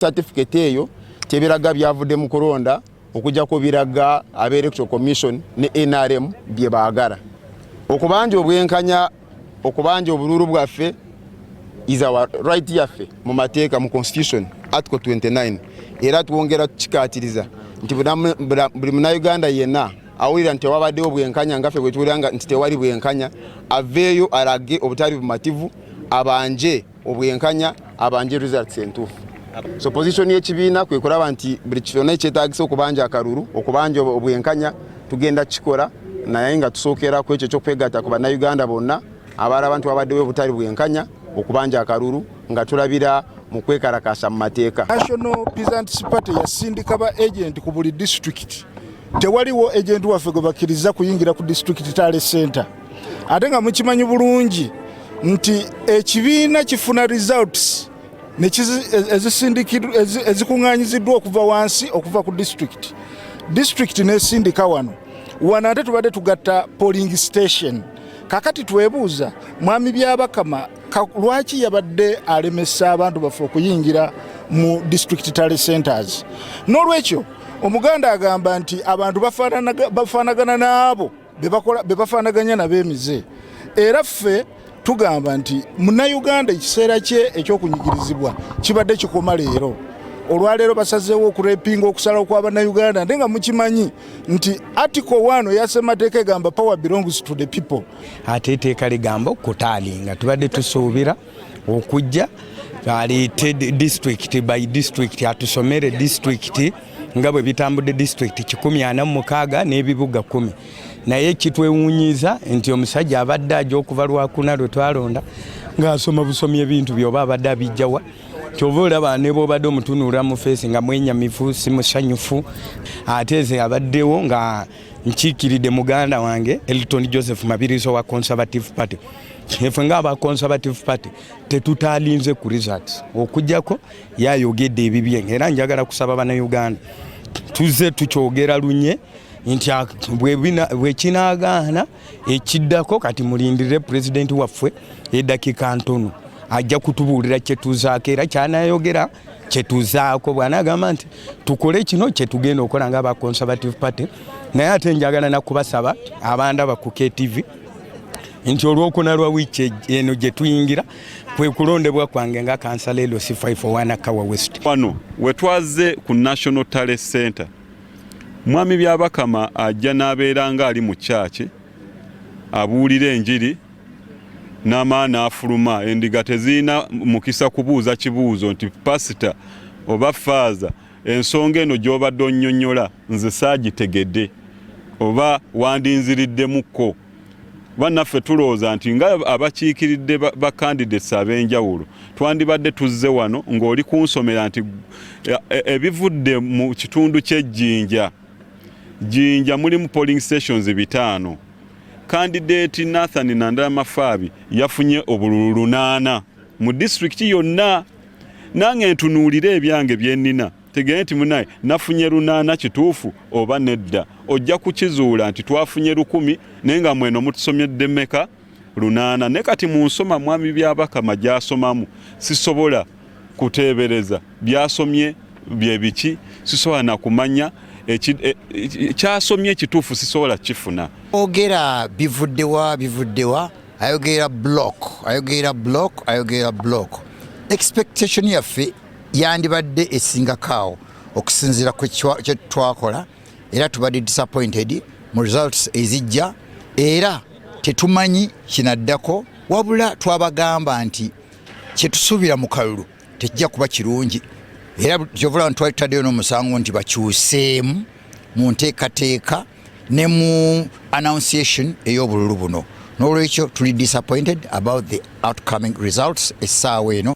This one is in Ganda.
certificate eyo tebiraga byavudde mu kulonda okujja ko biraga aba Electoral Commission ne NRM bye baagala okubanja obwenkanya okubanja obululu bwaffe is our right yaffe mu mateeka mu constitution article 29 era tuwongera kikatiriza nti buli Munnayuganda yenna awulira nti wabaddewo bwenkanya ngaffe bwe tuwulanga nti tewali bwenkanya aveeyo alage obutali bumativu abanje obwenkanya abanje results entuufu. So position y'ekibiina kwe kulaba nti buli kyonna ekyetaagisa okubanja akalulu okubanja obwenkanya tugenda kikola naye nga tusookera ku ekyo ky'okwegatta ku Bannayuganda bonna abalaba abantu babaddewo obutali bwenkanya okubanja akalulu nga tulabira mu kwekalakasa mu mateeka. National Peasants Party yasindika ba agent ku buli district. Tewaliwo agent waffe gwe bakkiriza kuyingira ku district tale center. Ate nga mukimanyi bulungi nti ekibiina kifuna results ezikuŋŋaanyiziddwa okuva wansi okuva ku district nesindika wano ate tubadde tugatta polling station. Kakati twebuuza mwami Byabakama lwaki yabadde alemesa abantu baffe okuyingira mu district tale centers. N'olwekyo Omuganda agamba nti abantu bafaanagana n'abo be bafaanaganya n'ab'emize. Era ffe tugamba nti Munnayuganda ekiseera kye ekyokunyigirizibwa kibadde kikoma leero. Olwaleero basazeewo okurepinga okusalawo kw'Abannayuganda nga mukimanyi nti article 1 ya ssemateeka egamba power belongs to the people. Ate etteeka ligamba okutaalinga tubadde tusuubira okujja aleete district by district atusomere district nga bwe bitambudde district 146 n'ebibuga 10. Naye kitwewuunyiza nti omusajja abadde ajja okuva lwakuna lwe twalonda ng'asoma busomi ebintu by'oba abadde abijjawa kyova olaba ne bw'obadde omutunuulira mu feesi nga mwenyamifu si musanyufu. Ate ze abaddewo nga nkiikiridde muganda wange Elton Joseph Mabiriso wa Conservative Party. Efe ng'aba Conservative Party tetutaalinze ku results okujjako yayogedde ebibye era njagala kusaba Bannayuganda tuze tukyogera lunye nti bwe kinaagaana ekiddako kati mulindirire pulezidenti waffe eddakiika ntono ajja kutubuulira kyetuzaako era kyanayogera kyetuzaako bw'anaagamba nti tukole kino kyetugenda okukola ng'aba Conservative Party. Naye ate njagala nakubasaba abandaba ku KTV nti olwokuna lwa wiiki eno gye tuyingira kwe kulondebwa kwange nga kansala LC 541 Kawa West. Wano we twaze ku National Talent Center mwami Byabakama ajja n'abeera nga ali mu kyaki abuulira enjiri n'amaana afuluma endiga tezirina mukisa kubuuza kibuuzo nti pasita oba faaza ensonga eno gy'obadde onnyonnyola nze saagitegedde oba wandinziriddemukko. Bannaffe tulowooza nti nga abakiikiridde ba candidates ab'enjawulo twandibadde tuzze wano ng'oli kunsomera nti ebivudde mu kitundu ky'Ejjinja mulimu polling stations 5. Candidate Nathan Nandala Mafaabi yafunye obululu 8 mu district yonna. Nange ntunuulire ebyange byennina tegere nti munaye nafunye 8 kituufu oba nedda. Ojja kukizuula nti twafunye 10 naye nga mweno mutusomyedde mmeka 8. Ne kati mu nsoma mwami Byabakama gy'asomamu sisobola kuteebereza byasomye bye biki sisobola na kumanya kyasomye kituufu sisobola kifuna. Ogera bivuddewa ayogera block expectation yaffe yandibadde esingakaawo okusinziira ku kye twakola era tubadde disappointed mu results ezijja era tetumanyi kinaddako wabula twabagamba nti kyetusuubira mu kalulu tekijja kuba kirungi era kyovula ntwalitaddeyo n'omusango nti bakyuseemu mu nteekateeka ne mu annunciation ey'obululu buno. N'olwekyo tuli disappointed about the outcoming results essaawa eno.